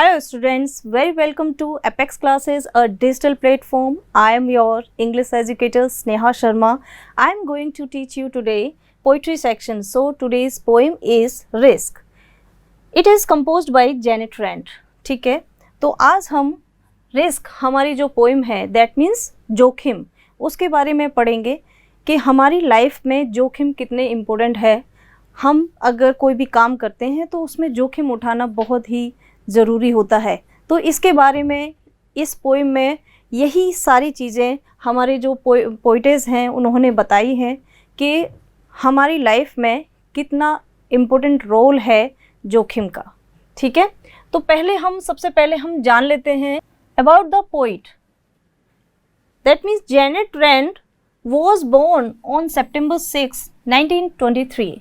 Hello students, very welcome to Apex Classes, a digital platform. I am your English educator Sneha Sharma. I am going to teach you today poetry section. So today's poem is Risk. It is composed by Janet Rand. ठीक है, तो आज हम risk हमारी जो poem है that means जोखिम, उसके बारे में पढ़ेंगे कि हमारी लाइफ में जोखिम कितने इम्पोर्टेंट है। हम अगर कोई भी काम करते हैं तो उसमें जोखिम उठाना बहुत ही ज़रूरी होता है। तो इसके बारे में इस पोएम में यही सारी चीज़ें हमारे जो पोइटेस हैं उन्होंने बताई हैं कि हमारी लाइफ में कितना इम्पोर्टेंट रोल है जोखिम का। ठीक है, तो सबसे पहले हम जान लेते हैं about the poet. That means Janet Rand was born on September 6, 1923।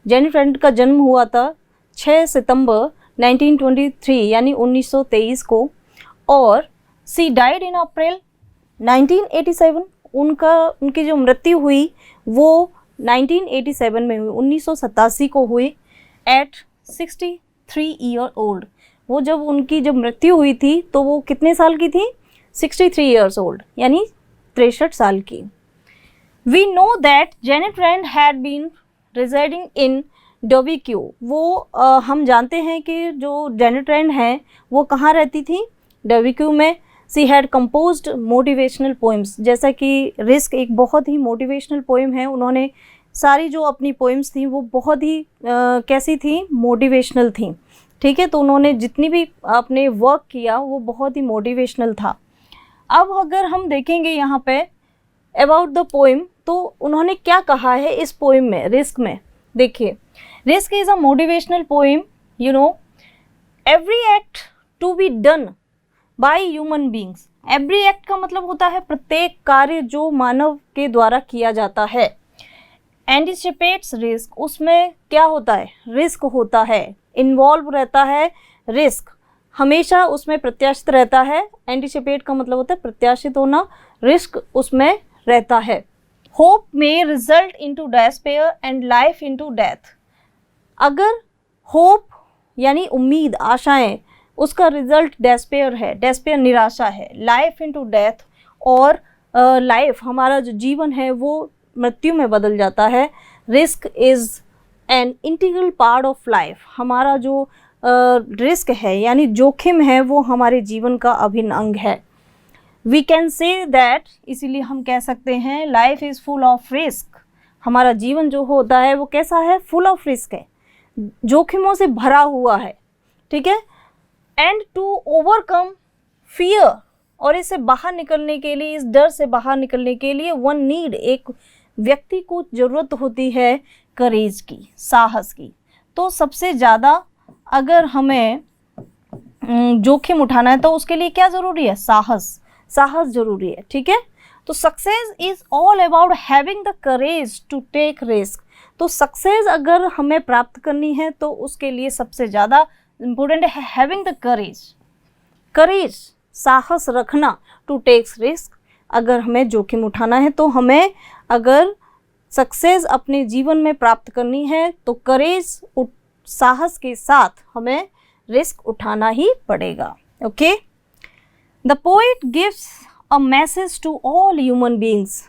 Janet Rand का जन्म हुआ था 6 सितंबर 1923 यानी 1923 को, और सी डाइड इन अप्रैल 1987। उनकी जो मृत्यु हुई वो 1987 में हुई, 1987 को हुई एट 63 ईयर ओल्ड। वो जब मृत्यु हुई थी तो वो कितने साल की थी? 63 ईयर्स ओल्ड यानी 63 साल की। We know that Janet Rand had been residing in Dubuque. वो हम जानते हैं कि जो जेनेट रैंड हैं वो कहाँ रहती थी? डोबिक्यू में। She had composed motivational poems, जैसा कि रिस्क एक बहुत ही मोटिवेशनल पोएम है। उन्होंने सारी जो अपनी पोएम्स थी वो बहुत ही कैसी थी? मोटिवेशनल थी। ठीक है, तो उन्होंने जितनी भी अपने वर्क किया वो बहुत ही मोटिवेशनल था। अब अगर हम देखेंगे यहाँ पे अबाउट द पोएम, तो उन्होंने क्या कहा है इस पोएम में, रिस्क में। देखिए, risk is a motivational poem, you know, every act to be done by human beings. Every act का मतलब होता है प्रत्येक कार्य जो मानव के द्वारा किया जाता है। एंटिसिपेट्स रिस्क, उसमें क्या होता है? रिस्क होता है, इन्वॉल्व रहता है। रिस्क हमेशा उसमें प्रत्याशित रहता है। एंटिसिपेट का मतलब होता है प्रत्याशित होना, रिस्क उसमें रहता है। होप में result into despair and life into death. अगर होप यानी उम्मीद, आशाएं, उसका रिजल्ट डेस्पेयर है, डेस्पेयर निराशा है। लाइफ इनटू डेथ, और लाइफ हमारा जो जीवन है वो मृत्यु में बदल जाता है। Risk is an integral part of life. हमारा जो रिस्क है यानी जोखिम है वो हमारे जीवन का अभिन्न अंग है। वी कैन से दैट, इसीलिए हम कह सकते हैं life is full of risk. हमारा जीवन जो होता है वो कैसा है? फुल ऑफ रिस्क है, जोखिमों से भरा हुआ है। ठीक है, एंड टू ओवरकम फियर, और इससे बाहर निकलने के लिए, इस डर से बाहर निकलने के लिए वन नीड, एक व्यक्ति को ज़रूरत होती है करेज की, साहस की। तो सबसे ज़्यादा अगर हमें जोखिम उठाना है तो उसके लिए क्या ज़रूरी है? साहस ज़रूरी है। ठीक है, तो success is all about having the courage to take risk. तो सक्सेस अगर हमें प्राप्त करनी है तो उसके लिए सबसे ज़्यादा इम्पोर्टेंट है हैविंग द करेज, साहस रखना, टू टेक रिस्क। अगर हमें जोखिम उठाना है तो हमें अगर सक्सेस अपने जीवन में प्राप्त करनी है तो करेज, साहस के साथ हमें रिस्क उठाना ही पड़ेगा। Okay, the poet gives a message to all human beings.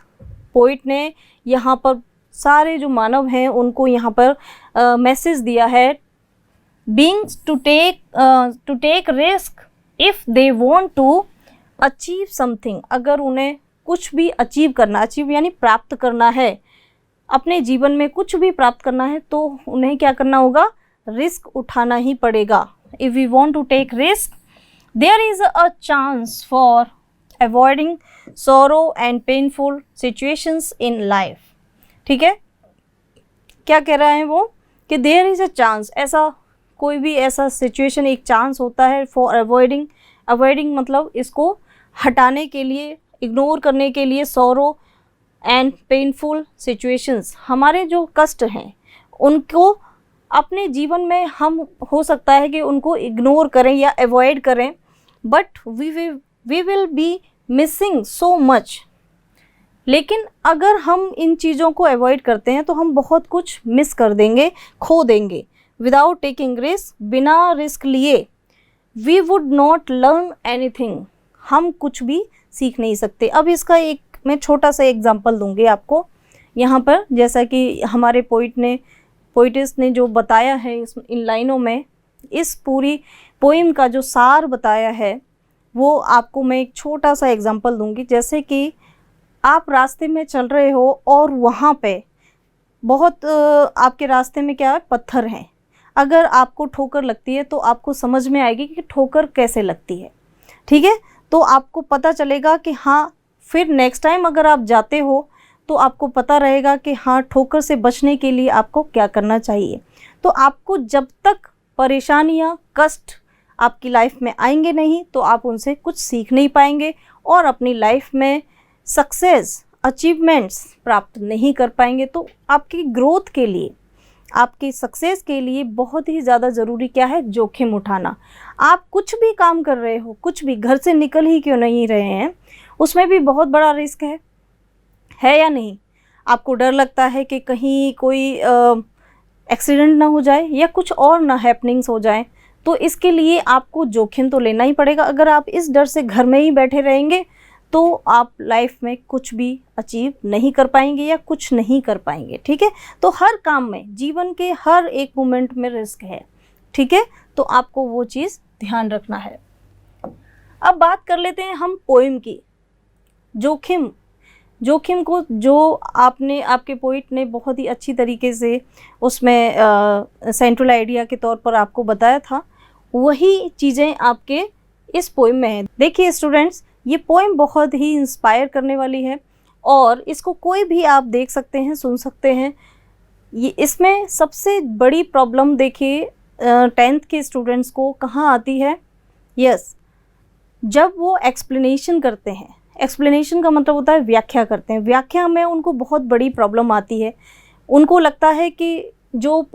Poet ने यहाँ पर सारे जो मानव हैं उनको यहाँ पर मैसेज दिया है। Beings to take risk if they want to achieve something. अगर उन्हें कुछ भी अचीव करना, अचीव यानी प्राप्त करना है, अपने जीवन में कुछ भी प्राप्त करना है तो उन्हें क्या करना होगा? रिस्क उठाना ही पड़ेगा। If we want to take risk there is a chance for avoiding sorrow and painful situations in life। ठीक है, क्या कह रहा है वो? कि देयर इज़ अ चांस, ऐसा कोई भी ऐसा सिचुएशन, एक चांस होता है फॉर अवॉइडिंग मतलब इसको हटाने के लिए, इग्नोर करने के लिए। sorrow and painful situations, हमारे जो कष्ट हैं उनको अपने जीवन में हम हो सकता है कि उनको इग्नोर करें या अवॉइड करें, but we will be missing so much. लेकिन अगर हम इन चीज़ों को अवॉइड करते हैं तो हम बहुत कुछ मिस कर देंगे, खो देंगे। विदाउट टेकिंग रिस्क, बिना रिस्क लिए we would not learn anything, हम कुछ भी सीख नहीं सकते। अब इसका एक मैं छोटा सा एग्जांपल दूंगी आपको यहाँ पर, जैसा कि हमारे पोइटिस्ट ने जो बताया है इन लाइनों में, इस पूरी पोइम का जो सार बताया है वो आपको मैं एक छोटा सा एग्जांपल दूंगी। जैसे कि आप रास्ते में चल रहे हो और वहाँ पे बहुत आपके रास्ते में क्या है, पत्थर हैं। अगर आपको ठोकर लगती है तो आपको समझ में आएगी कि ठोकर कैसे लगती है, ठीक है। तो आपको पता चलेगा कि हाँ, फिर नेक्स्ट टाइम अगर आप जाते हो तो आपको पता रहेगा कि हाँ, ठोकर से बचने के लिए आपको क्या करना चाहिए। तो आपको जब तक परेशानियाँ, कष्ट आपकी लाइफ में आएंगे नहीं तो आप उनसे कुछ सीख नहीं पाएंगे और अपनी लाइफ में सक्सेस, अचीवमेंट्स प्राप्त नहीं कर पाएंगे। तो आपकी ग्रोथ के लिए, आपकी सक्सेस के लिए बहुत ही ज़्यादा ज़रूरी क्या है, जोखिम उठाना। आप कुछ भी काम कर रहे हो, कुछ भी, घर से निकल ही क्यों नहीं रहे हैं, उसमें भी बहुत बड़ा रिस्क है या नहीं। आपको डर लगता है कि कहीं कोई एक्सीडेंट ना हो जाए या कुछ और ना हैपनिंग्स हो जाए, तो इसके लिए आपको जोखिम तो लेना ही पड़ेगा। अगर आप इस डर से घर में ही बैठे रहेंगे तो आप लाइफ में कुछ भी अचीव नहीं कर पाएंगे या कुछ नहीं कर पाएंगे, ठीक है। तो हर काम में, जीवन के हर एक मोमेंट में रिस्क है, ठीक है। तो आपको वो चीज़ ध्यान रखना है। अब बात कर लेते हैं हम पोइम की। जोखिम को जो आपके पोइट ने बहुत ही अच्छी तरीके से उसमें सेंट्रल आइडिया के तौर पर आपको बताया था, वही चीज़ें आपके इस पोइम में हैं। देखिए स्टूडेंट्स, ये पोइम बहुत ही इंस्पायर करने वाली है और इसको कोई भी आप देख सकते हैं, सुन सकते हैं। ये इसमें सबसे बड़ी प्रॉब्लम देखिए 10th के स्टूडेंट्स को कहाँ आती है, यस, जब वो एक्सप्लेनेशन करते हैं। एक्सप्लेनेशन का मतलब होता है व्याख्या करते हैं। व्याख्या में उनको बहुत बड़ी प्रॉब्लम आती है। उनको लगता है कि जो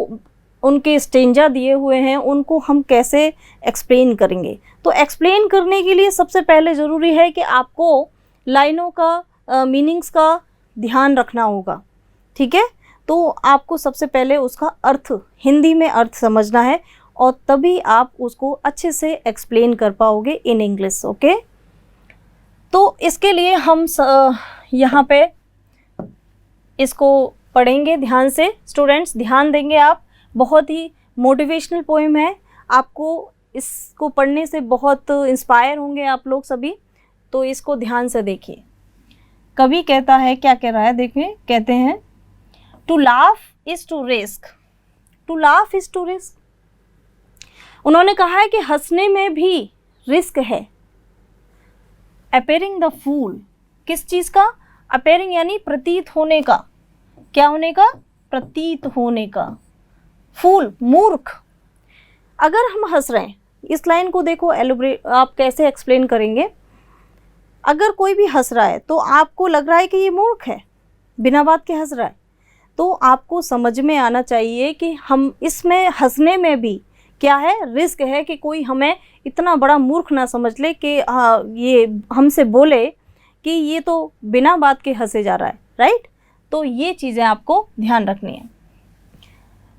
उनके स्टेंजा दिए हुए हैं उनको हम कैसे एक्सप्लेन करेंगे। तो एक्सप्लेन करने के लिए सबसे पहले ज़रूरी है कि आपको लाइनों का मीनिंग्स का ध्यान रखना होगा, ठीक है। तो आपको सबसे पहले उसका अर्थ, हिंदी में अर्थ समझना है और तभी आप उसको अच्छे से एक्सप्लेन कर पाओगे इन इंग्लिश, ओके। तो इसके लिए हम यहाँ पे इसको पढ़ेंगे ध्यान से। स्टूडेंट्स ध्यान देंगे आप, बहुत ही मोटिवेशनल पोएम है। आपको इसको पढ़ने से बहुत इंस्पायर होंगे आप लोग सभी, तो इसको ध्यान से देखिए। कवि कहता है, क्या कह रहा है देखिए, कहते हैं to laugh is to risk, to laugh is to risk. उन्होंने कहा है कि हंसने में भी रिस्क है। अपेयरिंग द फूल, किस चीज़ का? अपेयरिंग यानी प्रतीत होने का। क्या होने का? प्रतीत होने का। फूल, मूर्ख। अगर हम हंस रहे हैं, इस लाइन को देखो, एलोब्रेट आप कैसे एक्सप्लेन करेंगे। अगर कोई भी हंस रहा है तो आपको लग रहा है कि ये मूर्ख है, बिना बात के हंस रहा है, तो आपको समझ में आना चाहिए कि हम इसमें हंसने में भी क्या है, रिस्क है कि कोई हमें इतना बड़ा मूर्ख ना समझ ले कि हाँ, ये हमसे बोले कि ये तो बिना बात के हंसे जा रहा है, राइट। तो ये चीज़ें आपको ध्यान रखनी है।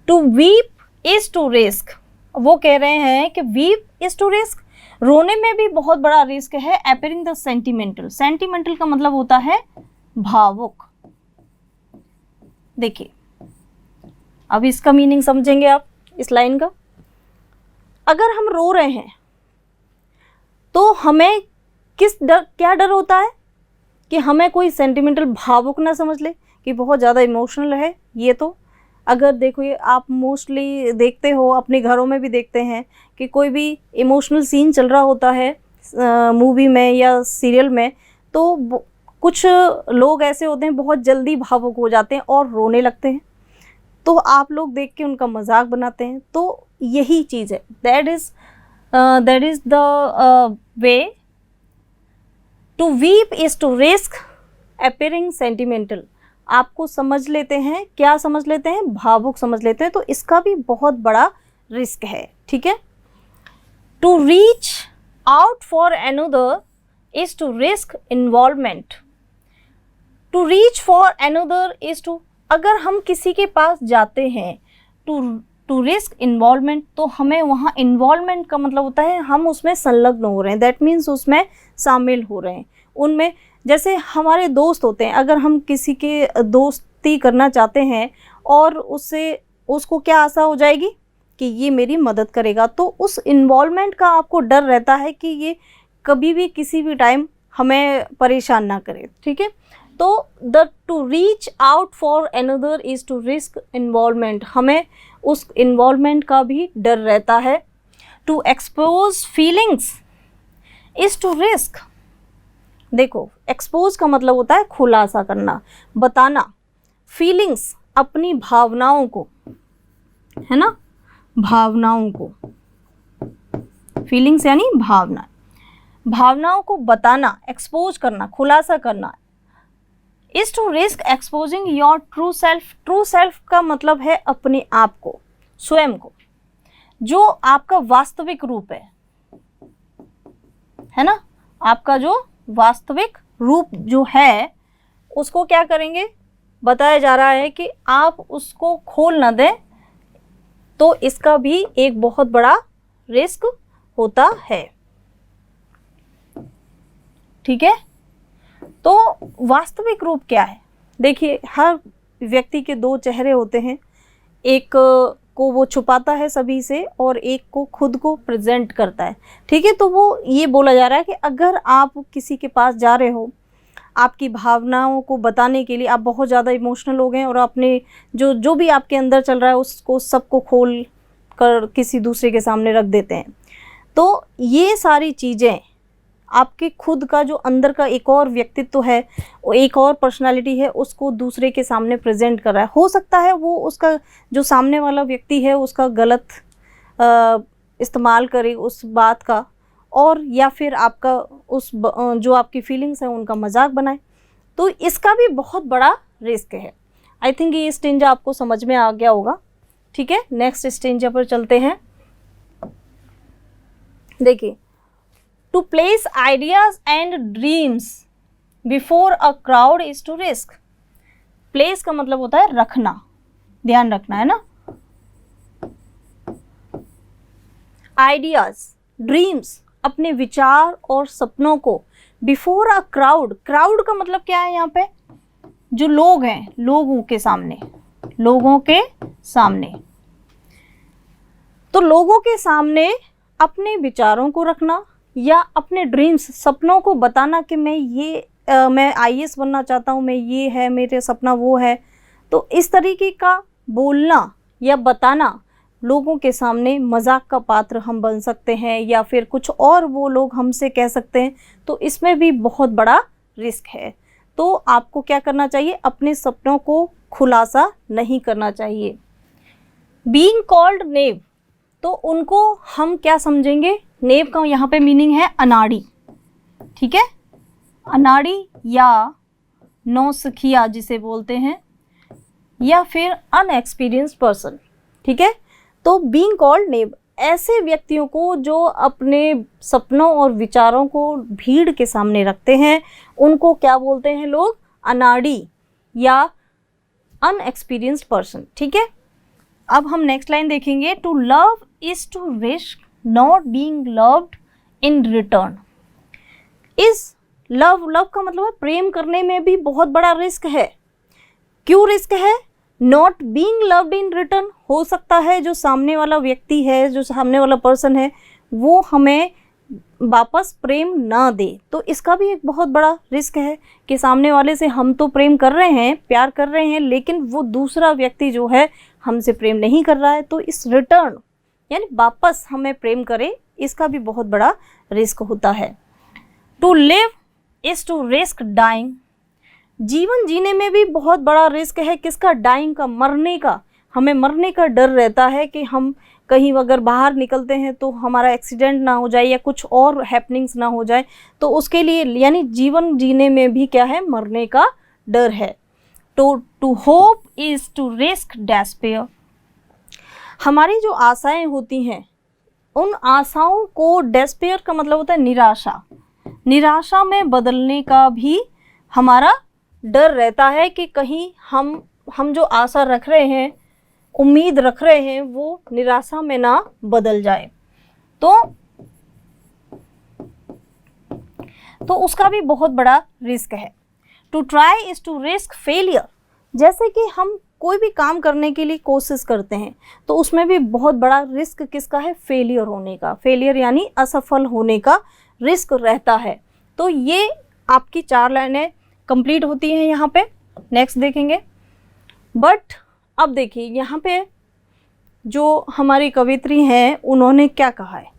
To weep is to risk, वो कह रहे हैं कि वीप इज टू रिस्क, रोने में भी बहुत बड़ा रिस्क है। अपीयरिंग द सेंटिमेंटल, सेंटिमेंटल का मतलब होता है भावुक। देखिए अब इसका मीनिंग समझेंगे आप इस लाइन का। अगर हम रो रहे हैं तो हमें क्या डर होता है कि हमें कोई सेंटिमेंटल, भावुक ना समझ ले कि बहुत ज़्यादा इमोशनल है ये। तो अगर देखो, ये आप मोस्टली देखते हो, अपने घरों में भी देखते हैं कि कोई भी इमोशनल सीन चल रहा होता है मूवी में या सीरियल में, तो कुछ लोग ऐसे होते हैं बहुत जल्दी भावुक हो जाते हैं और रोने लगते हैं। तो आप लोग देख के उनका मजाक बनाते हैं। तो यही चीज़ है, that is the way. To weep is to risk appearing sentimental. आपको समझ लेते हैं, क्या समझ लेते हैं, भावुक समझ लेते हैं। तो इसका भी बहुत बड़ा रिस्क है, ठीक है। To reach out for another is to risk involvement. To reach for another is to, अगर हम किसी के पास जाते हैं, टू टू रिस्क इन्वॉल्वमेंट, तो हमें वहाँ इन्वॉल्वमेंट का मतलब होता है हम उसमें संलग्न हो रहे हैं, दैट मीन्स उसमें शामिल हो रहे हैं। उनमें जैसे हमारे दोस्त होते हैं, अगर हम किसी के दोस्ती करना चाहते हैं और उसको क्या आशा हो जाएगी कि ये मेरी मदद करेगा, तो उस इन्वॉल्वमेंट का आपको डर रहता है कि ये कभी भी किसी भी टाइम हमें परेशान ना करे, ठीक है। तो the to reach out for another is to risk involvement, हमें उस इन्वॉल्वमेंट का भी डर रहता है। To expose feelings is to risk, देखो एक्सपोज का मतलब होता है खुलासा करना, बताना, फीलिंग्स अपनी भावनाओं को, है ना, भावनाओं को, फीलिंग्स यानी भावना, भावनाओं को बताना, एक्सपोज करना, खुलासा करना। Is to risk exposing your true self, true self का मतलब है अपने आप को, स्वयं को, जो आपका वास्तविक रूप है ना, आपका जो वास्तविक रूप जो है उसको क्या करेंगे, बताया जा रहा है कि आप उसको खोल ना दें, तो इसका भी एक बहुत बड़ा रिस्क होता है, ठीक है। तो वास्तविक रूप क्या है, देखिए हर व्यक्ति के दो चेहरे होते हैं, एक को वो छुपाता है सभी से और एक को खुद को प्रेजेंट करता है, ठीक है। तो वो ये बोला जा रहा है कि अगर आप किसी के पास जा रहे हो, आपकी भावनाओं को बताने के लिए आप बहुत ज़्यादा इमोशनल हो गए और अपने जो भी आपके अंदर चल रहा है उसको सबको खोल कर किसी दूसरे के सामने रख देते हैं, तो ये सारी चीज़ें आपके खुद का जो अंदर का एक और व्यक्तित्व है, एक और पर्सनालिटी है, उसको दूसरे के सामने प्रेजेंट कर रहा है। हो सकता है वो उसका जो सामने वाला व्यक्ति है उसका गलत इस्तेमाल करे उस बात का, और या फिर आपका जो आपकी फीलिंग्स हैं उनका मजाक बनाए, तो इसका भी बहुत बड़ा रिस्क है। आई थिंक ये स्टेंजा आपको समझ में आ गया होगा, ठीक है। नेक्स्ट स्टेंजा पर चलते हैं। देखिए, to place ideas and dreams before a crowd is to risk. Place का मतलब होता है रखना, ध्यान रखना, है ना। आइडियाज, ड्रीम्स, अपने विचार और सपनों को बिफोर अ क्राउड, क्राउड का मतलब क्या है यहाँ पे, जो लोग हैं, लोगों के सामने, लोगों के सामने, तो लोगों के सामने अपने विचारों को रखना या अपने ड्रीम्स, सपनों को बताना कि मैं आईएएस बनना चाहता हूँ, मैं ये है मेरे सपना वो है, तो इस तरीके का बोलना या बताना लोगों के सामने मजाक का पात्र हम बन सकते हैं या फिर कुछ और वो लोग हमसे कह सकते हैं, तो इसमें भी बहुत बड़ा रिस्क है। तो आपको क्या करना चाहिए, अपने सपनों को खुलासा नहीं करना चाहिए। बीइंग कॉल्ड नेव, तो उनको हम क्या समझेंगे, नेव का यहाँ पे मीनिंग है अनाड़ी, ठीक है, अनाड़ी या नौसिखिया जिसे बोलते हैं, या फिर अनएक्सपीरियंस्ड पर्सन, ठीक है। तो बीइंग कॉल्ड नेव, ऐसे व्यक्तियों को जो अपने सपनों और विचारों को भीड़ के सामने रखते हैं, उनको क्या बोलते हैं लोग, अनाड़ी या अनएक्सपीरियंस्ड पर्सन, ठीक है। अब हम नेक्स्ट लाइन देखेंगे। To love is to risk not being loved in return. Is love, love का मतलब है प्रेम करने में भी बहुत बड़ा रिस्क है। क्यों रिस्क है, not being loved in return, हो सकता है जो सामने वाला व्यक्ति है, जो सामने वाला पर्सन है, वो हमें वापस प्रेम ना दे, तो इसका भी एक बहुत बड़ा रिस्क है कि सामने वाले से हम तो प्रेम कर रहे हैं, प्यार कर रहे हैं, लेकिन वो दूसरा व्यक्ति जो है हमसे प्रेम नहीं कर रहा है, तो इस रिटर्न यानी वापस हमें प्रेम करे, इसका भी बहुत बड़ा रिस्क होता है। To live is to risk dying, जीवन जीने में भी बहुत बड़ा रिस्क है, किसका, डाइंग का, मरने का। हमें मरने का डर रहता है कि हम कहीं अगर बाहर निकलते हैं तो हमारा एक्सीडेंट ना हो जाए या कुछ और हैपनिंग्स ना हो जाए, तो उसके लिए यानी जीवन जीने में भी क्या है, मरने का डर है। To hope is to risk despair, हमारी जो आशाएं होती हैं उन आशाओं को, डेस्पेयर का मतलब होता है निराशा, निराशा में बदलने का भी हमारा डर रहता है कि कहीं हम जो आशा रख रहे हैं उम्मीद रख रहे हैं वो निराशा में ना बदल जाए। तो उसका भी बहुत बड़ा रिस्क है। To try is to risk failure. जैसे कि हम कोई भी काम करने के लिए कोशिश करते हैं तो उसमें भी बहुत बड़ा रिस्क किसका है? फेलियर होने का। फेलियर यानी असफल होने का रिस्क रहता है। तो ये आपकी 4 लाइनें कंप्लीट होती हैं यहाँ पे। नेक्स्ट देखेंगे। बट अब देखिए यहाँ पे जो हमारी कवित्री हैं उन्होंने क्या कहा है।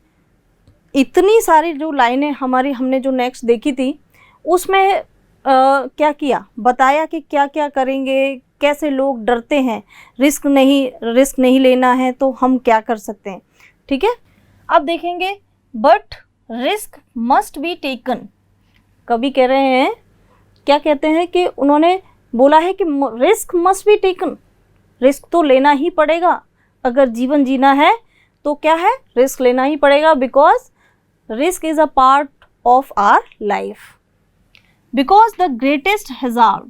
इतनी सारी जो लाइनें हमने जो नेक्स्ट देखी थी उसमें क्या किया, बताया कि क्या क्या करेंगे, कैसे लोग डरते हैं, रिस्क नहीं लेना है तो हम क्या कर सकते हैं। ठीक है, अब देखेंगे। But risk must be taken. कवि कह रहे हैं, क्या कहते हैं कि उन्होंने बोला है कि risk must be taken. Risk तो लेना ही पड़ेगा। अगर जीवन जीना है तो क्या है? रिस्क लेना ही पड़ेगा। Because risk is a part of our life. Because the greatest hazard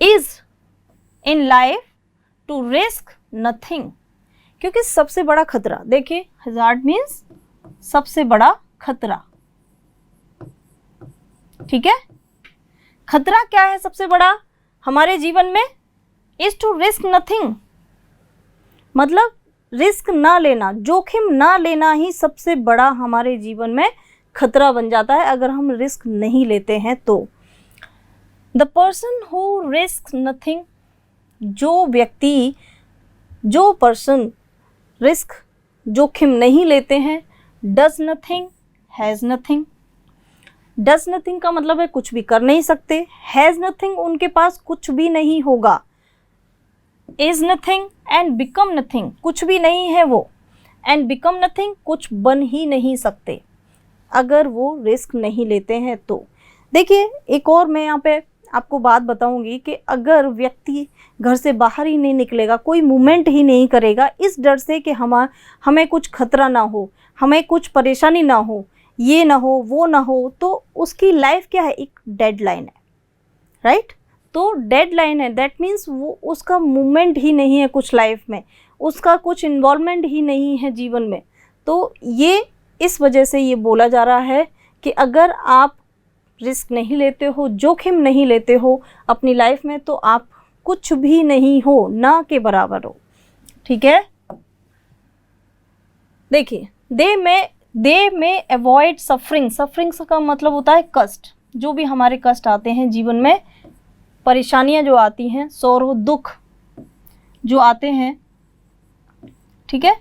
is in life to risk nothing. क्योंकि सबसे बड़ा खतरा, देखिए हैजार्ड मीन्स सबसे बड़ा खतरा। ठीक है, खतरा क्या है सबसे बड़ा हमारे जीवन में? Is to risk nothing. मतलब रिस्क ना लेना, जोखिम ना लेना ही सबसे बड़ा हमारे जीवन में खतरा बन जाता है अगर हम रिस्क नहीं लेते हैं तो। The person who risk nothing, जो पर्सन रिस्क जोखिम नहीं लेते हैं, does nothing has nothing. Does nothing का मतलब है कुछ भी कर नहीं सकते। हैज़ नथिंग उनके पास कुछ भी नहीं होगा। Is nothing and become nothing, कुछ भी नहीं है वो, एंड बिकम नथिंग, कुछ बन ही नहीं सकते अगर वो रिस्क नहीं लेते हैं तो। देखिए एक और मैं यहाँ पे आपको बात बताऊंगी कि अगर व्यक्ति घर से बाहर ही नहीं निकलेगा, कोई मूवमेंट ही नहीं करेगा इस डर से कि हमें कुछ खतरा ना हो, हमें कुछ परेशानी ना हो, ये ना हो वो ना हो, तो उसकी लाइफ क्या है? एक डेडलाइन है, राइट? तो डेडलाइन है, दैट मीन्स वो उसका मूवमेंट ही नहीं है कुछ लाइफ में, उसका कुछ इन्वॉल्वमेंट ही नहीं है जीवन में। तो ये इस वजह से ये बोला जा रहा है कि अगर आप रिस्क नहीं लेते हो, जोखिम नहीं लेते हो अपनी लाइफ में तो आप कुछ भी नहीं हो, ना के बराबर हो। ठीक है, देखिए दे में अवॉइड सफरिंग। सफरिंग का मतलब होता है कष्ट। जो भी हमारे कष्ट आते हैं जीवन में, परेशानियां जो आती हैं, sorrow दुख जो आते हैं, ठीक है,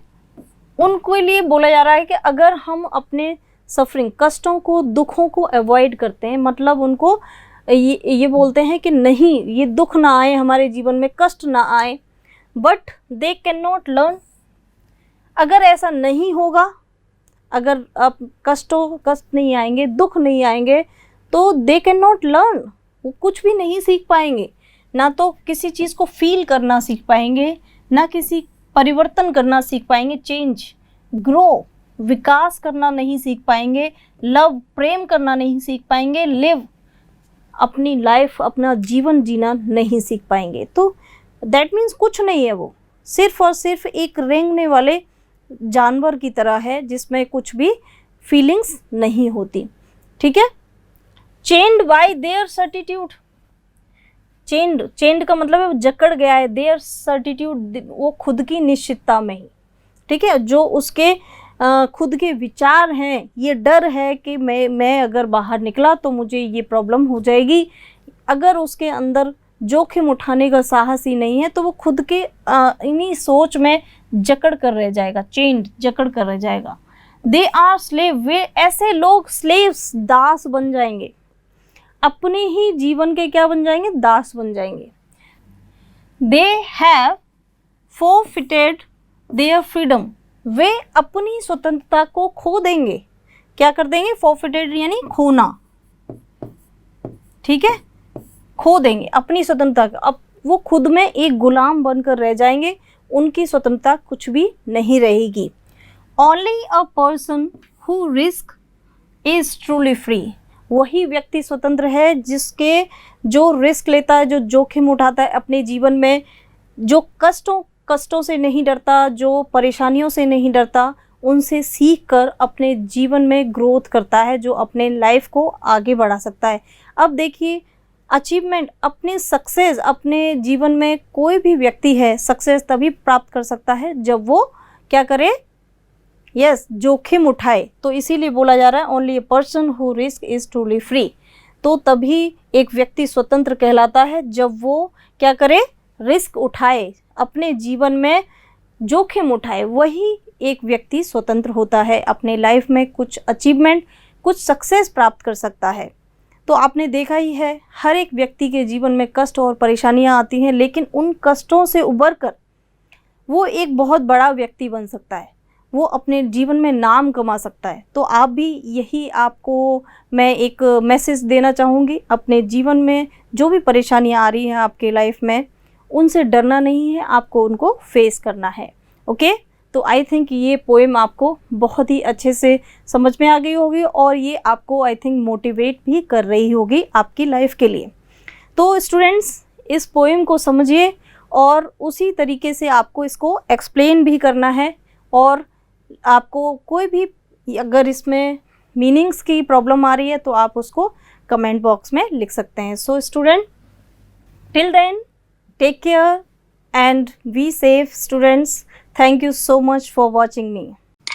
उनके लिए बोला जा रहा है कि अगर हम अपने सफरिंग कष्टों को, दुखों को अवॉइड करते हैं, मतलब उनको ये बोलते हैं कि नहीं ये दुख ना आए हमारे जीवन में, कष्ट ना आए, but they can not learn. अगर ऐसा नहीं होगा, अगर आप कष्ट नहीं आएंगे, दुख नहीं आएंगे, तो दे कैन नॉट लर्न, वो कुछ भी नहीं सीख पाएंगे। ना तो किसी चीज़ को फील करना सीख पाएंगे, ना किसी परिवर्तन करना सीख पाएंगे, चेंज, ग्रो, विकास करना नहीं सीख पाएंगे, लव, प्रेम करना नहीं सीख पाएंगे, लिव, अपनी लाइफ, अपना जीवन जीना नहीं सीख पाएंगे। तो दैट मीन्स कुछ नहीं है, वो सिर्फ और सिर्फ एक रेंगने वाले जानवर की तरह है जिसमें कुछ भी फीलिंग्स नहीं होती। ठीक है, chained bye there certitude. Chained का मतलब है जकड़ गया है, देयर सर्टिट्यूड वो खुद की निश्चितता में ही। ठीक है, जो उसके खुद के विचार हैं, ये डर है कि मैं अगर बाहर निकला तो मुझे ये प्रॉब्लम हो जाएगी। अगर उसके अंदर जोखिम उठाने का साहस ही नहीं है तो वो खुद के इन्हीं सोच में जकड़ कर रह जाएगा, चेन्ड, जकड़ कर रह जाएगा। दे आर स्लेव, वे ऐसे लोग स्लेव्स, दास बन जाएंगे, अपने ही जीवन के क्या बन जाएंगे? दास बन जाएंगे। They have forfeited their freedom, वे अपनी स्वतंत्रता को खो देंगे। क्या कर देंगे? forfeited यानी खोना, ठीक है, खो देंगे अपनी स्वतंत्रता। अब वो खुद में एक गुलाम बनकर रह जाएंगे, उनकी स्वतंत्रता कुछ भी नहीं रहेगी। Only a person who risk is truly free, वही व्यक्ति स्वतंत्र है जिसके जो रिस्क लेता है, जो जोखिम उठाता है अपने जीवन में, जो कष्टों से नहीं डरता, जो परेशानियों से नहीं डरता, उनसे सीख कर अपने जीवन में ग्रोथ करता है, जो अपने लाइफ को आगे बढ़ा सकता है। अब देखिए, अचीवमेंट, अपनी सक्सेस, अपने जीवन में कोई भी व्यक्ति है सक्सेस तभी प्राप्त कर सकता है जब वो क्या करे, यस, जोखिम उठाए। तो इसीलिए बोला जा रहा है only a person who risk is truly free. तो तभी एक व्यक्ति स्वतंत्र कहलाता है जब वो क्या करे, रिस्क उठाए, अपने जीवन में जोखिम उठाए, वही एक व्यक्ति स्वतंत्र होता है, अपने लाइफ में कुछ अचीवमेंट, कुछ सक्सेस प्राप्त कर सकता है। तो आपने देखा ही है, हर एक व्यक्ति के जीवन में कष्ट और परेशानियां आती हैं, लेकिन उन कष्टों से उबर कर वो एक बहुत बड़ा व्यक्ति बन सकता है, वो अपने जीवन में नाम कमा सकता है। तो आप भी यही, आपको मैं एक मैसेज देना चाहूँगी, अपने जीवन में जो भी परेशानियां आ रही हैं आपके लाइफ में, उनसे डरना नहीं है, आपको उनको फेस करना है। ओके, तो आई थिंक ये पोएम आपको बहुत ही अच्छे से समझ में आ गई होगी और ये आपको आई थिंक मोटिवेट भी कर रही होगी आपकी लाइफ के लिए। तो स्टूडेंट्स, इस पोएम को समझिए और उसी तरीके से आपको इसको एक्सप्लेन भी करना है, और आपको कोई भी अगर इसमें मीनिंग्स की प्रॉब्लम आ रही है तो आप उसको कमेंट बॉक्स में लिख सकते हैं। So student, till then take care and be safe students. Thank you so much for watching me.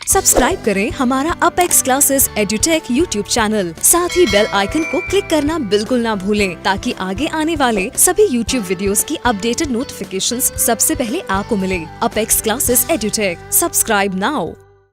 Subscribe करें हमारा Apex Classes Edutech YouTube channel, साथ ही बेल आइकन को क्लिक करना बिल्कुल ना भूलें, ताकि आगे आने वाले सभी यूट्यूब वीडियोस की अपडेटेड नोटिफिकेशंस सबसे पहले आपको मिले। Apex Classes Edutech, subscribe now.